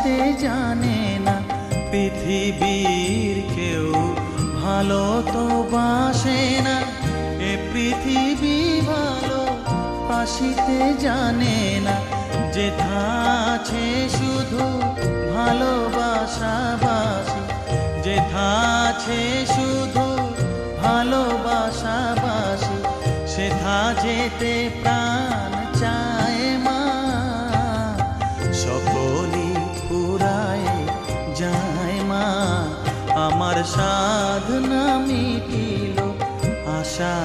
আসিতে জানে না। পৃথিবীর কেউ ভালো তো বাসে না, এ পৃথিবী ভালো আসিতে জানে না। যেথা আছে শুধু ভালোবাসাবাসি, যেথা আছে শুধু ভালোবাসাবাসি, সেথা যেতে প্রাণ চায় মা। সকলই ফুরায় যায় মা, আমার সাধনা মিটিল, আশা